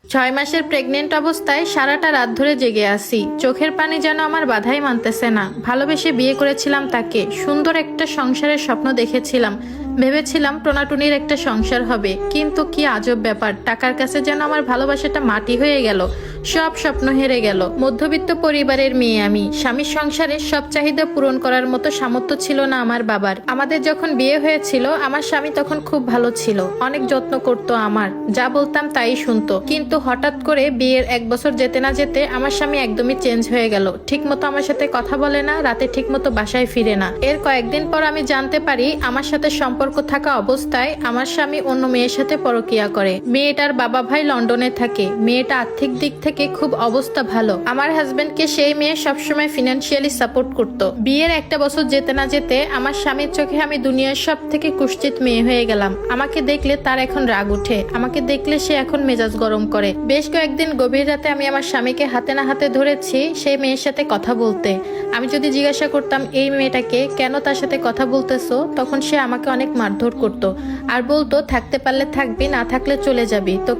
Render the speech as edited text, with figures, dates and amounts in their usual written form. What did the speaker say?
6 মাসের প্রেগনেন্ট অবস্থায় সারাটা রাত ধরে জেগে আছি। চোখের পানি যেন আমার বাধাই মানতেছে না। ভালোবেসে বিয়ে করেছিলাম তাকে, সুন্দর একটা সংসারের স্বপ্ন দেখেছিলাম, ভেবেছিলাম টোনাটুনির একটা সংসার হবে। কিন্তু কি আজব ব্যাপার, টাকার কাছে যেন আমার ভালোবাসাটা মাটি হয়ে গেল, সব স্বপ্ন হেরে গেল। মধ্যবিত্ত পরিবারের মেয়ে আমি, স্বামীর সংসারে সব চাহিদা পূরণ করার মতো সামর্থ্য ছিল না আমার বাবার। আমাদের যখন বিয়ে হয়েছিল আমার স্বামী তখন খুব ভালো ছিল, অনেক যত্ন করতো আমার, যা বলতাম তাই শুনতো। কিন্তু হঠাৎ করে বিয়ের 1 বছর যেতে না যেতে আমার স্বামী একদমই চেঞ্জ হয়ে গেল। ঠিক মতো আমার সাথে কথা বলে না, রাতে ঠিক মতো বাসায় ফিরে না। এর কয়েকদিন পর আমি জানতে পারি আমার সাথে সম্পর্ক থাকা অবস্থায় আমার স্বামী অন্য মেয়ের সাথে পরকীয়া করে। মেয়েটার বাবা ভাই লন্ডনে থাকে, মেয়েটা আর্থিক দিক থেকে খুব অবস্থা ভালো। আমার হাজবেন্ডকে সেই মেয়ে সবসময় ফিনান্সিয়ালি সাপোর্ট করতো। বিয়ের 1টা বছর যেতে না যেতে আমার স্বামীর চোখে আমি দুনিয়ার সব থেকে কুৎসিত মেয়ে হয়ে গেলাম। আমাকে দেখলে তার এখন রাগ উঠে, আমাকে দেখলে সে এখন মেজাজ গরম করে। বেশ কয়েকদিন গভীর রাতে আমি আমার স্বামীকে হাতে না হাতে ধরেছি সেই মেয়ের সাথে কথা বলতে। আমি যদি জিজ্ঞাসা করতাম এই মেয়েটাকে কেন তার সাথে কথা বলতেছো, তখন সে আমাকে অনেক মারধর করতো আর বলতো থাকতে পারলে থাকবি, না থাকলে চলে যাবি। তো